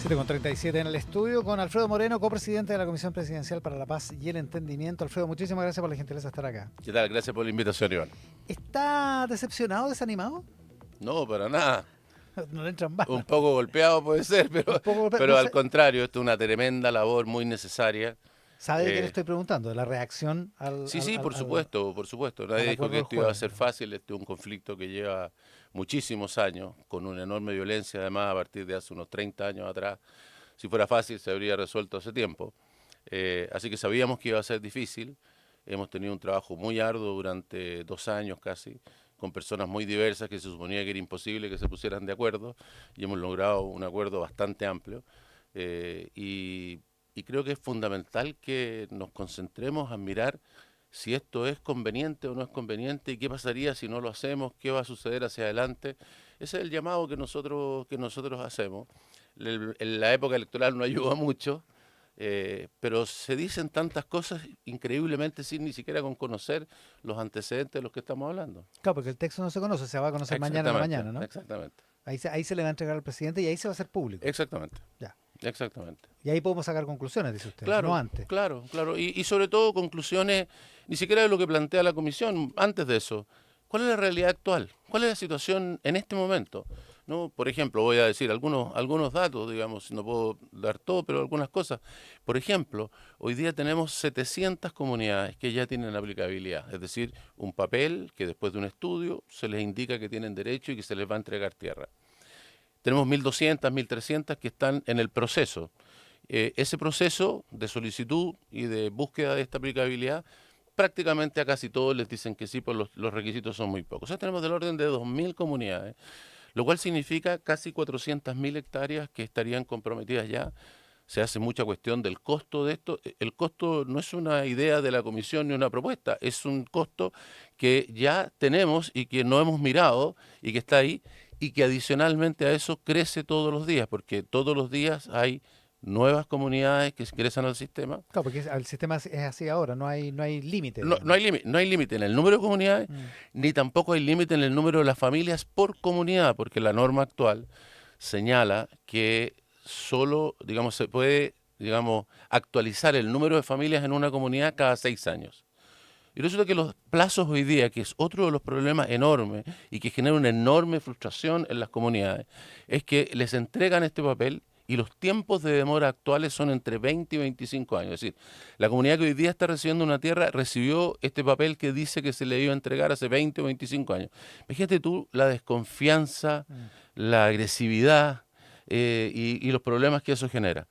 7:37 en el estudio con Alfredo Moreno, copresidente de la Comisión Presidencial para la Paz y el Entendimiento. Alfredo, muchísimas gracias por la gentileza de estar acá. ¿Qué tal? Gracias por la invitación, Iván. ¿Está decepcionado, desanimado? No, para nada. No le entran balas. Un poco golpeado puede ser, pero al contrario, esto es una tremenda labor muy necesaria. ¿Sabe de qué le estoy preguntando? ¿De la reacción al Sí, por supuesto. Nadie dijo que esto iba a ser fácil. Este es un conflicto que lleva muchísimos años, con una enorme violencia, además, a partir de hace unos 30 años atrás. Si fuera fácil, se habría resuelto hace tiempo. Así que sabíamos que iba a ser difícil. Hemos tenido un trabajo muy arduo durante 2 años casi, con personas muy diversas que se suponía que era imposible que se pusieran de acuerdo, y hemos logrado un acuerdo bastante amplio. Y creo que es fundamental que nos concentremos a mirar si esto es conveniente o no es conveniente y qué pasaría si no lo hacemos, qué va a suceder hacia adelante. Ese es el llamado que nosotros hacemos. La época electoral no ayuda mucho, pero se dicen tantas cosas increíblemente sin ni siquiera con conocer los antecedentes de los que estamos hablando. Claro, porque el texto no se conoce, se va a conocer mañana en la mañana, ¿no? Exactamente. Ahí se le va a entregar al presidente y ahí se va a hacer público. Exactamente. Ya. Exactamente. Y ahí podemos sacar conclusiones, dice usted, Claro, no antes. Claro. Y sobre todo conclusiones, ni siquiera de lo que plantea la comisión, antes de eso. ¿Cuál es la realidad actual? ¿Cuál es la situación en este momento? ¿No? Por ejemplo, voy a decir algunos datos, digamos, no puedo dar todo, pero algunas cosas. Por ejemplo, hoy día tenemos 700 comunidades que ya tienen aplicabilidad, es decir, un papel que después de un estudio se les indica que tienen derecho y que se les va a entregar tierra. Tenemos 1.200, 1.300 que están en el proceso. Ese proceso de solicitud y de búsqueda de esta aplicabilidad, prácticamente a casi todos les dicen que sí, pues los requisitos son muy pocos. O sea, tenemos del orden de 2.000 comunidades, lo cual significa casi 400.000 hectáreas que estarían comprometidas ya. Se hace mucha cuestión del costo de esto. El costo no es una idea de la comisión ni una propuesta, es un costo que ya tenemos y que no hemos mirado y que está ahí, y que adicionalmente a eso crece todos los días, porque todos los días hay nuevas comunidades que ingresan al sistema. Claro, porque el sistema es así ahora, no hay límite. No hay límite en el número de comunidades, ni tampoco hay límite en el número de las familias por comunidad, porque la norma actual señala que solo, digamos, se puede, digamos, actualizar el número de familias en una comunidad cada 6 años. Y resulta que los plazos hoy día, que es otro de los problemas enormes y que genera una enorme frustración en las comunidades, es que les entregan este papel y los tiempos de demora actuales son entre 20 y 25 años. Es decir, la comunidad que hoy día está recibiendo una tierra recibió este papel que dice que se le iba a entregar hace 20 o 25 años. Fíjate tú la desconfianza, la agresividad y los problemas que eso genera.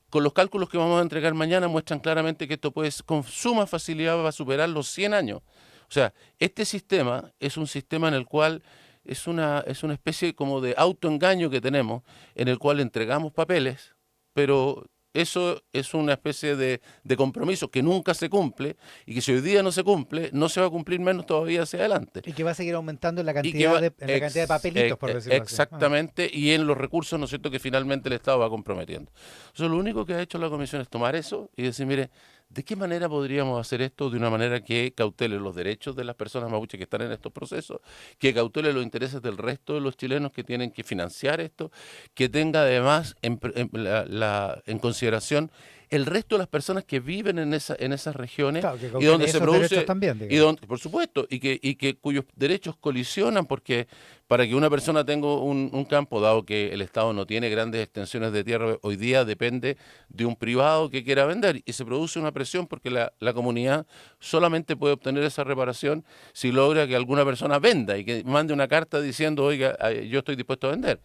Con los cálculos que vamos a entregar mañana muestran claramente que esto puede, con suma facilidad va a superar los 100 años. O sea, este sistema es un sistema en el cual es una especie como de autoengaño que tenemos, en el cual entregamos papeles, pero eso es una especie de compromiso que nunca se cumple, y que si hoy día no se cumple, no se va a cumplir menos todavía hacia adelante. Y que va a seguir aumentando en la cantidad, de papelitos, por decirlo así. Exactamente, y en los recursos, ¿no es cierto?, que finalmente el Estado va comprometiendo. Entonces, lo único que ha hecho la Comisión es tomar eso y decir, mire, ¿de qué manera podríamos hacer esto de una manera que cautele los derechos de las personas mapuches que están en estos procesos, que cautele los intereses del resto de los chilenos que tienen que financiar esto, que tenga además en consideración el resto de las personas que viven en esas regiones, claro, y donde se produce también, y donde, por supuesto, y que cuyos derechos colisionan, porque para que una persona tenga un campo, dado que el Estado no tiene grandes extensiones de tierra, hoy día depende de un privado que quiera vender, y se produce una presión porque la comunidad solamente puede obtener esa reparación si logra que alguna persona venda y que mande una carta diciendo, oiga, yo estoy dispuesto a vender.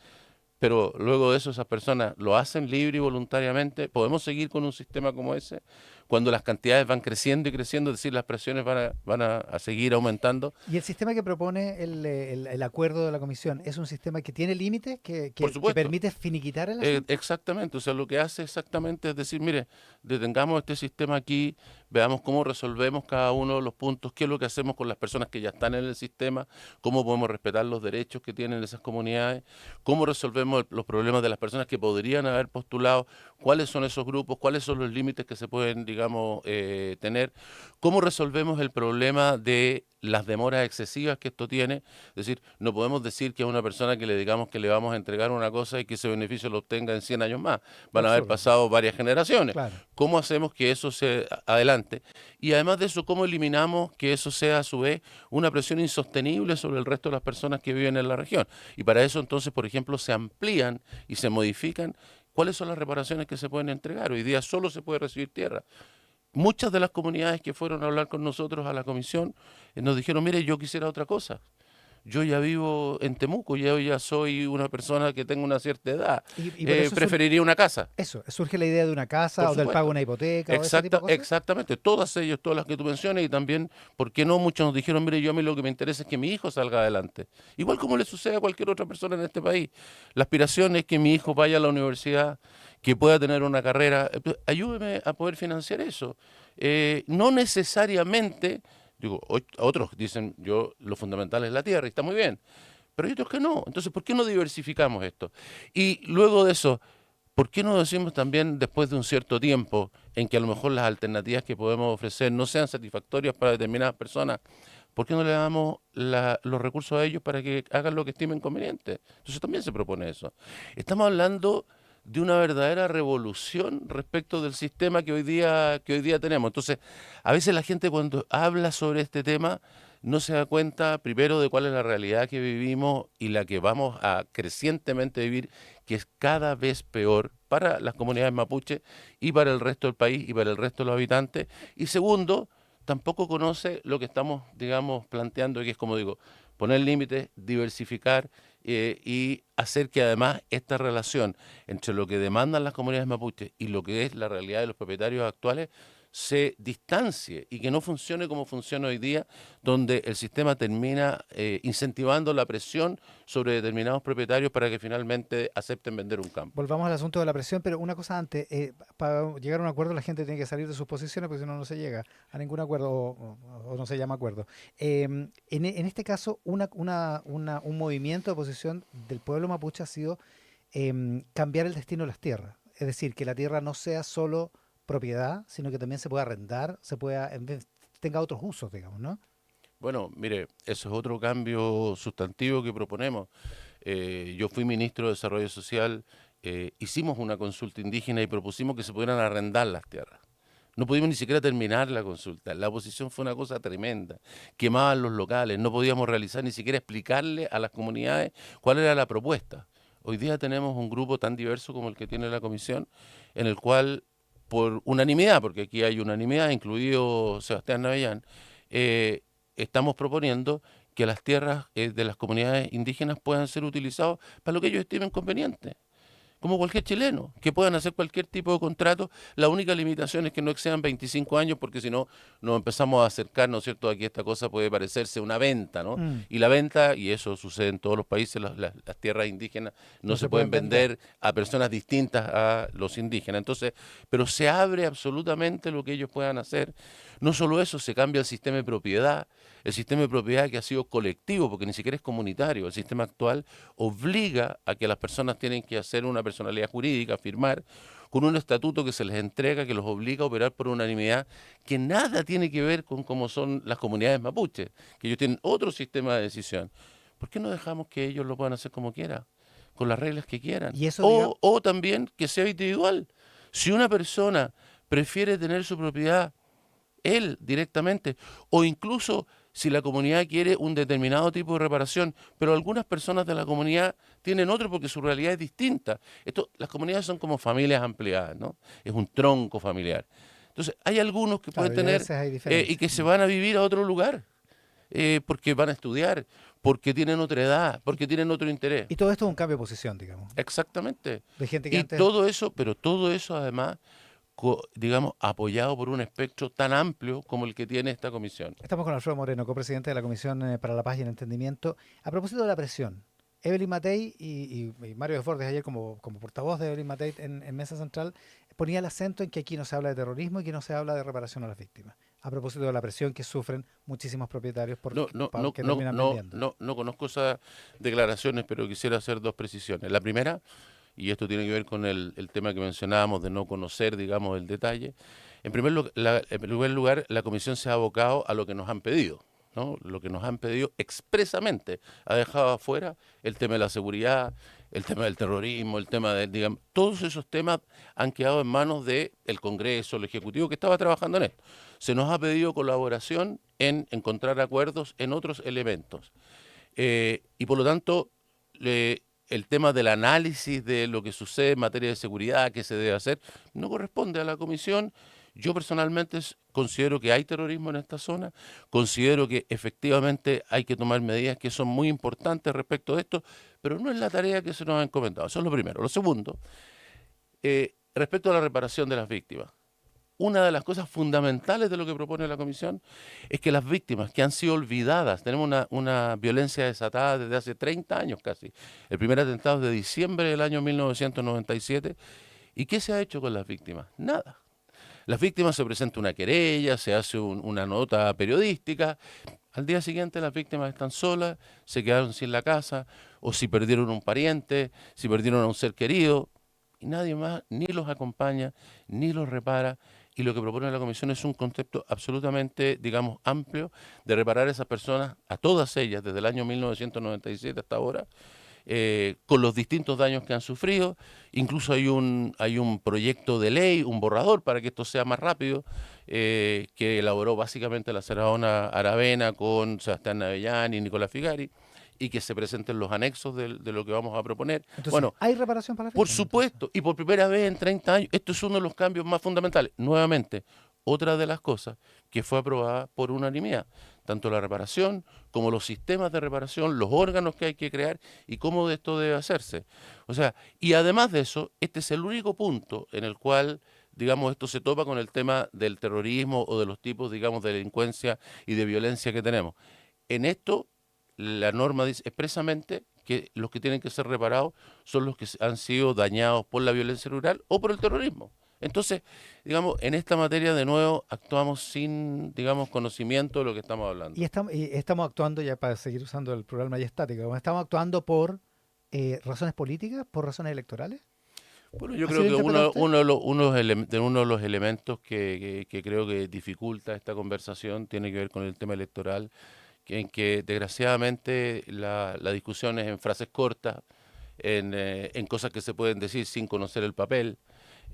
Pero luego de eso esas personas lo hacen libre y voluntariamente. ¿Podemos seguir con un sistema como ese cuando las cantidades van creciendo y creciendo? Es decir, las presiones van a seguir aumentando. ¿Y el sistema que propone el acuerdo de la Comisión es un sistema que tiene límites, que permite finiquitar el asunto? Exactamente, o sea, lo que hace exactamente es decir, mire, detengamos este sistema aquí, veamos cómo resolvemos cada uno de los puntos, qué es lo que hacemos con las personas que ya están en el sistema, cómo podemos respetar los derechos que tienen esas comunidades, cómo resolvemos los problemas de las personas que podrían haber postulado, cuáles son esos grupos, cuáles son los límites que se pueden, digamos, tener, cómo resolvemos el problema de las demoras excesivas que esto tiene. Es decir, no podemos decir que a una persona que le digamos que le vamos a entregar una cosa y que ese beneficio lo obtenga en 100 años más. Van a haber Absurdo. pasado varias generaciones. Claro. ¿Cómo hacemos que eso se adelante? Y además de eso, ¿cómo eliminamos que eso sea a su vez una presión insostenible sobre el resto de las personas que viven en la región? Y para eso entonces, por ejemplo, se amplían y se modifican cuáles son las reparaciones que se pueden entregar. Hoy día solo se puede recibir tierra. Muchas de las comunidades que fueron a hablar con nosotros a la comisión nos dijeron, mire, yo quisiera otra cosa. Yo ya vivo en Temuco, yo ya soy una persona que tengo una cierta edad. Y por eso Preferiría una casa. eso, surge la idea de una casa Por o del supuesto. pago de una hipoteca o ese tipo de cosas. Exactamente, todas ellas, todas las que tú mencionas y también, ¿por qué no? Muchos nos dijeron, mire, yo a mí lo que me interesa es que mi hijo salga adelante. Igual como le sucede a cualquier otra persona en este país. La aspiración es que mi hijo vaya a la universidad, que pueda tener una carrera. Ayúdeme a poder financiar eso. No necesariamente, digo, otros dicen, yo lo fundamental es la tierra y está muy bien, pero hay otros que no. Entonces, ¿por qué no diversificamos esto? Y luego de eso, ¿por qué no decimos también después de un cierto tiempo en que a lo mejor las alternativas que podemos ofrecer no sean satisfactorias para determinadas personas? ¿Por qué no le damos los recursos a ellos para que hagan lo que estimen conveniente? Entonces también se propone eso. Estamos hablando de una verdadera revolución respecto del sistema que hoy día tenemos. Entonces, a veces la gente cuando habla sobre este tema no se da cuenta primero de cuál es la realidad que vivimos y la que vamos a crecientemente vivir, que es cada vez peor para las comunidades mapuche y para el resto del país y para el resto de los habitantes. Y segundo, tampoco conoce lo que estamos, digamos, planteando, que es, como digo, poner límites, diversificar y hacer que además esta relación entre lo que demandan las comunidades mapuches y lo que es la realidad de los propietarios actuales se distancie y que no funcione como funciona hoy día, donde el sistema termina incentivando la presión sobre determinados propietarios para que finalmente acepten vender un campo. Volvamos al asunto de la presión, pero una cosa antes, para llegar a un acuerdo la gente tiene que salir de sus posiciones porque si no, no se llega a ningún acuerdo o no se llama acuerdo. En este caso, un movimiento de oposición del pueblo mapuche ha sido cambiar el destino de las tierras. Es decir, que la tierra no sea solo propiedad, sino que también se pueda arrendar, tenga otros usos, digamos, ¿no? Bueno, mire, eso es otro cambio sustantivo que proponemos. Yo fui ministro de Desarrollo Social, hicimos una consulta indígena y propusimos que se pudieran arrendar las tierras. No pudimos ni siquiera terminar la consulta. La oposición fue una cosa tremenda. Quemaban los locales, no podíamos realizar ni siquiera explicarle a las comunidades cuál era la propuesta. Hoy día tenemos un grupo tan diverso como el que tiene la comisión, en el cual, por unanimidad, porque aquí hay unanimidad, incluido Sebastián Navellán, estamos proponiendo que las tierras de las comunidades indígenas puedan ser utilizadas para lo que ellos estimen conveniente, como cualquier chileno, que puedan hacer cualquier tipo de contrato. La única limitación es que no excedan 25 años, porque si no, nos empezamos a acercar, ¿no es cierto?, a que esta cosa puede parecerse una venta, ¿no? Mm. Y la venta, y eso sucede en todos los países, las tierras indígenas no se pueden vender a personas distintas a los indígenas. Entonces, pero se abre absolutamente lo que ellos puedan hacer. No solo eso, se cambia el sistema de propiedad. El sistema de propiedad que ha sido colectivo, porque ni siquiera es comunitario. El sistema actual obliga a que las personas tienen que hacer una personalidad jurídica, firmar, con un estatuto que se les entrega, que los obliga a operar por unanimidad, que nada tiene que ver con cómo son las comunidades mapuches, que ellos tienen otro sistema de decisión. ¿Por qué no dejamos que ellos lo puedan hacer como quieran, con las reglas que quieran? Y eso, O también que sea individual. Si una persona prefiere tener su propiedad él directamente, o incluso si la comunidad quiere un determinado tipo de reparación, pero algunas personas de la comunidad tienen otro porque su realidad es distinta. Las comunidades son como familias ampliadas, ¿no? Es un tronco familiar. Entonces, hay algunos que claro, pueden y a tener veces hay y diferencias. que se van a vivir a otro lugar, porque van a estudiar, porque tienen otra edad, porque tienen otro interés. Y todo esto es un cambio de posición, digamos, Exactamente. de gente que Y antes... todo eso, pero todo eso además, digamos, apoyado por un espectro tan amplio como el que tiene esta comisión. Estamos con Alfredo Moreno, copresidente de la Comisión para la Paz y el Entendimiento. A propósito de la presión, Evelyn Matei y Mario Desbordes ayer como portavoz de Evelyn Matei en Mesa Central ponía el acento en que aquí no se habla de terrorismo y que no se habla de reparación a las víctimas. A propósito de la presión que sufren muchísimos propietarios que terminan vendiendo. No conozco esas declaraciones, pero quisiera hacer dos precisiones. La primera, y esto tiene que ver con el tema que mencionábamos de no conocer, digamos, el detalle. En primer lugar, la comisión se ha abocado a lo que nos han pedido, ¿no? Lo que nos han pedido expresamente. Ha dejado afuera el tema de la seguridad, el tema del terrorismo, el tema de, digamos, todos esos temas han quedado en manos del Congreso, el Ejecutivo, que estaba trabajando en esto. Se nos ha pedido colaboración en encontrar acuerdos en otros elementos. Y por lo tanto, el tema del análisis de lo que sucede en materia de seguridad, qué se debe hacer, no corresponde a la comisión. Yo personalmente considero que hay terrorismo en esta zona, considero que efectivamente hay que tomar medidas que son muy importantes respecto de esto, pero no es la tarea que se nos ha encomendado. Eso es lo primero. Lo segundo, respecto a la reparación de las víctimas. Una de las cosas fundamentales de lo que propone la Comisión es que las víctimas que han sido olvidadas, tenemos una violencia desatada desde hace 30 años casi. El primer atentado es de diciembre del año 1997. ¿Y qué se ha hecho con las víctimas? Nada. Las víctimas se presenta una querella, se hace una nota periodística. Al día siguiente las víctimas están solas, se quedaron sin la casa, o si perdieron un pariente, si perdieron a un ser querido, y nadie más ni los acompaña, ni los repara. Y lo que propone la Comisión es un concepto absolutamente, digamos, amplio de reparar a esas personas, a todas ellas, desde el año 1997 hasta ahora, con los distintos daños que han sufrido. Incluso hay un proyecto de ley, un borrador para que esto sea más rápido, que elaboró básicamente la senadora Aravena con Sebastián Avellán y Nicolás Figari, y que se presenten los anexos de lo que vamos a proponer. Entonces, Bueno, ¿hay reparación para las por víctimas? Entonces, supuesto, y por primera vez en 30 años, esto es uno de los cambios más fundamentales. Nuevamente, otra de las cosas que fue aprobada por unanimidad, tanto la reparación como los sistemas de reparación, los órganos que hay que crear y cómo esto debe hacerse. O sea, y además de eso, este es el único punto en el cual, digamos, esto se topa con el tema del terrorismo o de los tipos, digamos, de delincuencia y de violencia que tenemos. En esto, la norma dice expresamente que los que tienen que ser reparados son los que han sido dañados por la violencia rural o por el terrorismo. Entonces, digamos, en esta materia de nuevo actuamos sin, digamos, conocimiento de lo que estamos hablando. y estamos actuando, ya para seguir usando el plural majestático, estamos actuando por razones políticas, por razones electorales. Bueno, yo ¿Así creo lo que interpreta usted? uno de los elementos que creo que dificulta esta conversación tiene que ver con el tema electoral, en que desgraciadamente la discusión es en frases cortas, en cosas que se pueden decir sin conocer el papel,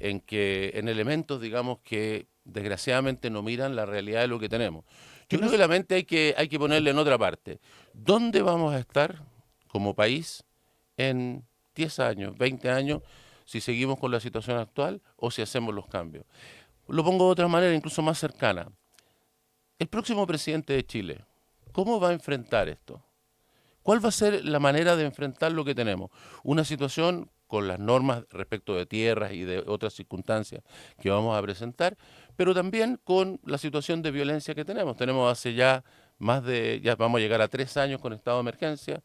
en elementos, digamos, que desgraciadamente no miran la realidad de lo que tenemos. Que Yo no creo que es- la mente hay que ponerle en otra parte. ¿Dónde vamos a estar como país en 10 años, 20 años, si seguimos con la situación actual o si hacemos los cambios? Lo pongo de otra manera, incluso más cercana. El próximo presidente de Chile, ¿cómo va a enfrentar esto? ¿Cuál va a ser la manera de enfrentar lo que tenemos? Una situación con las normas respecto de tierras y de otras circunstancias que vamos a presentar, pero también con la situación de violencia que tenemos. Tenemos hace ya ya vamos a llegar a 3 años con estado de emergencia,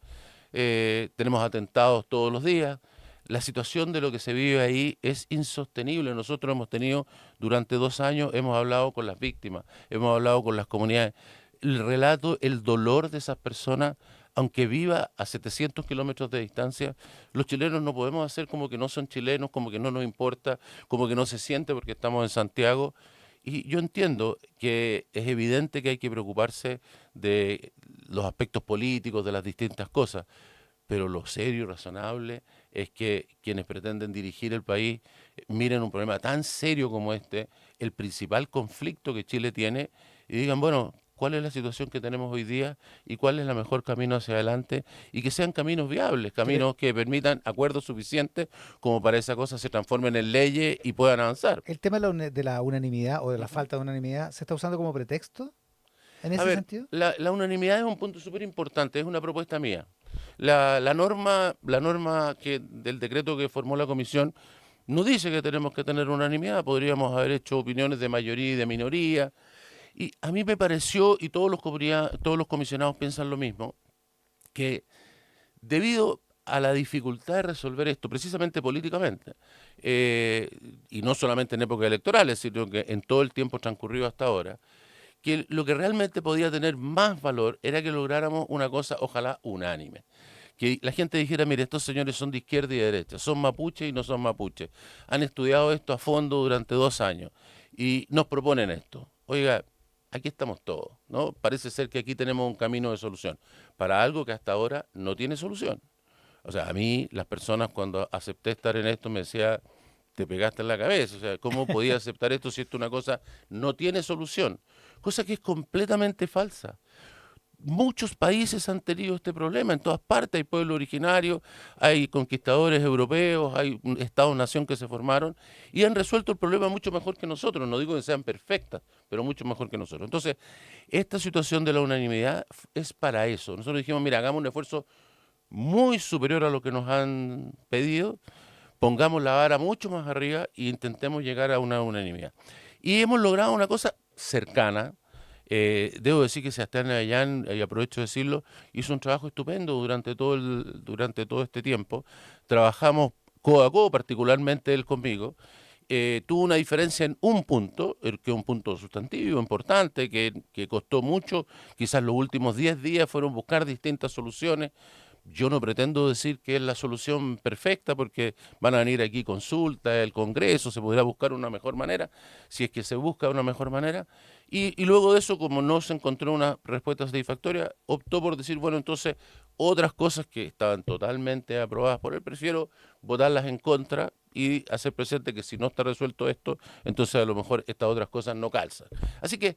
tenemos atentados todos los días. La situación de lo que se vive ahí es insostenible. Nosotros hemos tenido durante 2 años, hemos hablado con las víctimas, hemos hablado con las comunidades. El relato, el dolor de esas personas, aunque viva a 700 kilómetros de distancia, los chilenos no podemos hacer como que no son chilenos, como que no nos importa, como que no se siente porque estamos en Santiago. Y yo entiendo que es evidente que hay que preocuparse de los aspectos políticos, de las distintas cosas, pero lo serio y razonable es que quienes pretenden dirigir el país miren un problema tan serio como este, el principal conflicto que Chile tiene, y digan, bueno, ¿cuál es la situación que tenemos hoy día y cuál es el mejor camino hacia adelante? Y que sean caminos viables, cre- caminos que permitan acuerdos suficientes como para esa cosa se transformen en leyes y puedan avanzar. el tema de de la unanimidad o de la falta de unanimidad se está usando como pretexto en A ese ver, sentido. la unanimidad es un punto súper importante, es una propuesta mía. La norma del decreto que formó la comisión no dice que tenemos que tener unanimidad, podríamos haber hecho opiniones de mayoría y de minoría. Y a mí me pareció, y todos los comisionados piensan lo mismo, que debido a la dificultad de resolver esto, precisamente políticamente, eh, y no solamente en épocas electorales, sino que en todo el tiempo transcurrido hasta ahora, que lo que realmente podía tener más valor era que lográramos una cosa, ojalá unánime, que la gente dijera, mire, estos señores son de izquierda y de derecha, son mapuches y no son mapuches, han estudiado esto a fondo durante 2 años y nos proponen esto. Oiga, aquí estamos todos, ¿no? Parece ser que aquí tenemos un camino de solución para algo que hasta ahora no tiene solución. O sea, a mí las personas cuando acepté estar en esto me decía, te pegaste en la cabeza, o sea, ¿cómo podía aceptar esto si esto una cosa no tiene solución? Cosa que es completamente falsa. Muchos países han tenido este problema, en todas partes hay pueblos originarios, hay conquistadores europeos, hay estados-nación que se formaron y han resuelto el problema mucho mejor que nosotros, no digo que sean perfectas, pero mucho mejor que nosotros. Entonces, esta situación de la unanimidad es para eso. Nosotros dijimos, mira, hagamos un esfuerzo muy superior a lo que nos han pedido, pongamos la vara mucho más arriba e intentemos llegar a una unanimidad. Y hemos logrado una cosa cercana. Debo decir que Sebastián Avellán, y aprovecho de decirlo, hizo un trabajo estupendo durante todo este tiempo. Trabajamos codo a codo, particularmente él conmigo. Tuvo una diferencia en un punto, que es un punto sustantivo, importante, que costó mucho. Quizás los últimos 10 días fueron buscar distintas soluciones. Yo no pretendo decir que es la solución perfecta porque van a venir aquí consultas, el Congreso, se podrá buscar una mejor manera, si es que se busca una mejor manera. Y luego de eso, como no se encontró una respuesta satisfactoria, optó por decir, bueno, entonces otras cosas que estaban totalmente aprobadas por él, prefiero votarlas en contra y hacer presente que si no está resuelto esto, entonces a lo mejor estas otras cosas no calzan. Así que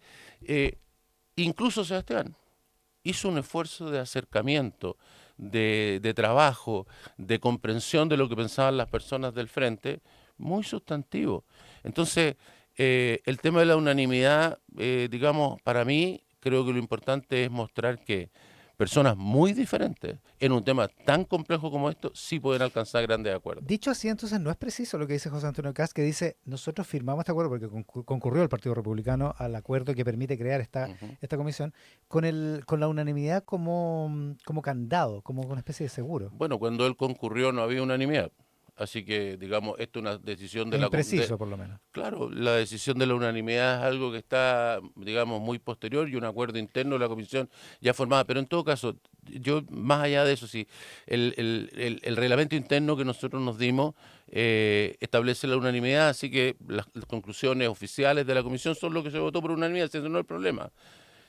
incluso Sebastián hizo un esfuerzo de acercamiento, de trabajo, de comprensión de lo que pensaban las personas del frente, muy sustantivo. Entonces, el tema de la unanimidad, digamos, para mí, creo que lo importante es mostrar que personas muy diferentes en un tema tan complejo como esto sí pueden alcanzar grandes acuerdos. Dicho así, entonces no es preciso lo que dice José Antonio Caz, que dice, nosotros firmamos este acuerdo porque concurrió el Partido Republicano al acuerdo que permite crear Ujú. esta comisión, con la unanimidad como candado, como una especie de seguro. Bueno, cuando él concurrió no había unanimidad. Así que, digamos, esto es una decisión de Es la... impreciso, por lo menos. Claro, la decisión de la unanimidad es algo que está, digamos, muy posterior y un acuerdo interno de la comisión ya formada. Pero en todo caso, yo, más allá de eso, sí, el reglamento interno que nosotros nos dimos establece la unanimidad, así que las conclusiones oficiales de la comisión son lo que se votó por unanimidad, ese no es el problema.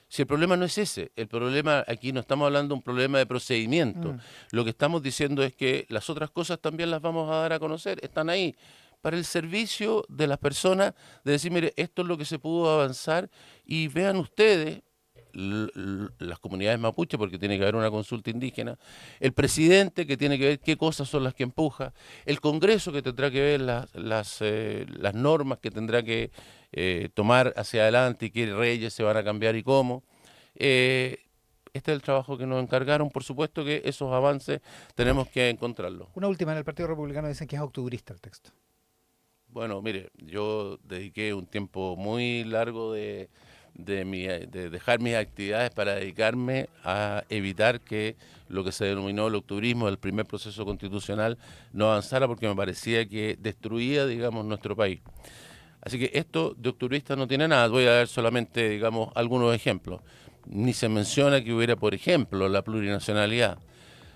Si el problema no es ese, el problema aquí no estamos hablando de un problema de procedimiento. Mm. Lo que estamos diciendo es que las otras cosas también las vamos a dar a conocer, están ahí para el servicio de las personas, de decir, mire, esto es lo que se pudo avanzar y vean ustedes, las comunidades mapuche, porque tiene que haber una consulta indígena, el presidente que tiene que ver qué cosas son las que empuja, el Congreso que tendrá que ver las normas que tendrá que tomar hacia adelante y qué reyes se van a cambiar y cómo. Eh, este es el trabajo que nos encargaron, por supuesto que esos avances tenemos que encontrarlos. Una última, en el Partido Republicano dicen que es octubrista el texto. Bueno, mire, yo dediqué un tiempo muy largo de dejar mis actividades para dedicarme a evitar que lo que se denominó el octubrismo, el primer proceso constitucional, no avanzara porque me parecía que destruía, digamos, nuestro país. Así que esto de octubrista no tiene nada. Voy a dar solamente, digamos, algunos ejemplos. Ni se menciona que hubiera, por ejemplo, la plurinacionalidad.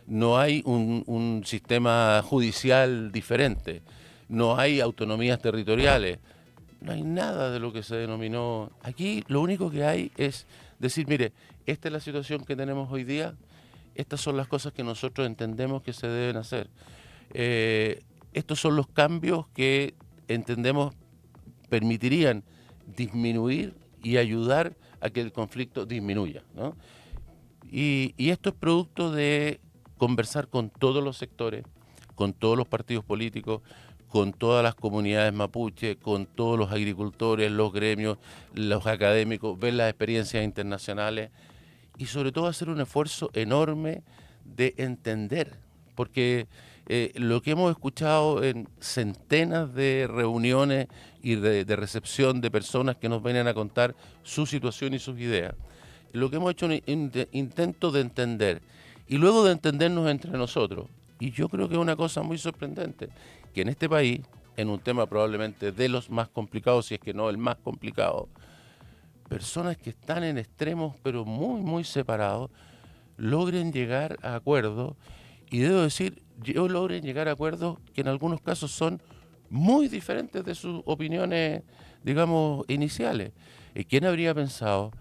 No hay un sistema judicial diferente. No hay autonomías territoriales. No hay nada de lo que se denominó. Aquí lo único que hay es decir, mire, esta es la situación que tenemos hoy día, estas son las cosas que nosotros entendemos que se deben hacer. Estos son los cambios que entendemos permitirían disminuir y ayudar a que el conflicto disminuya, ¿no? Y esto es producto de conversar con todos los sectores, con todos los partidos políticos, con todas las comunidades mapuche, con todos los agricultores, los gremios, los académicos, ver las experiencias internacionales y sobre todo hacer un esfuerzo enorme de entender, porque lo que hemos escuchado en centenas de reuniones y de recepción de personas que nos vienen a contar su situación y sus ideas, lo que hemos hecho es un intento de entender y luego de entendernos entre nosotros. Y yo creo que es una cosa muy sorprendente, que en este país, en un tema probablemente de los más complicados, si es que no el más complicado, personas que están en extremos pero muy, muy separados, logren llegar a acuerdos y debo decir, logren llegar a acuerdos que en algunos casos son muy diferentes de sus opiniones, digamos, iniciales. ¿Quién habría pensado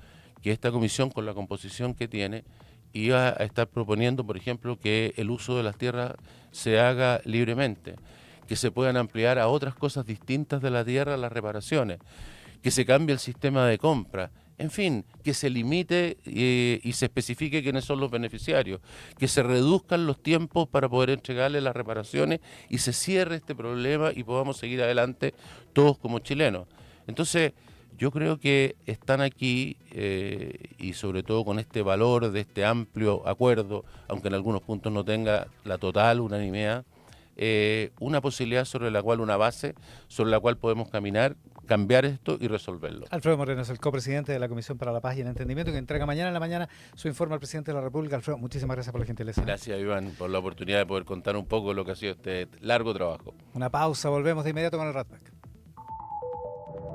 que esta comisión, con la composición que tiene, iba a estar proponiendo, por ejemplo, que el uso de las tierras se haga libremente, que se puedan ampliar a otras cosas distintas de la tierra las reparaciones, que se cambie el sistema de compra, en fin, que se limite y se especifique quiénes son los beneficiarios, que se reduzcan los tiempos para poder entregarle las reparaciones y se cierre este problema y podamos seguir adelante todos como chilenos? Entonces, yo creo que están aquí, y sobre todo con este valor de este amplio acuerdo, aunque en algunos puntos no tenga la total unanimidad, una posibilidad sobre la cual, una base sobre la cual podemos caminar, cambiar esto y resolverlo. Alfredo Moreno es el copresidente de la Comisión para la Paz y el Entendimiento, que entrega mañana en la mañana su informe al presidente de la República. Alfredo, muchísimas gracias por la gentileza. Gracias, Iván, por la oportunidad de poder contar un poco lo que ha sido este largo trabajo. Una pausa, volvemos de inmediato con el Ratback.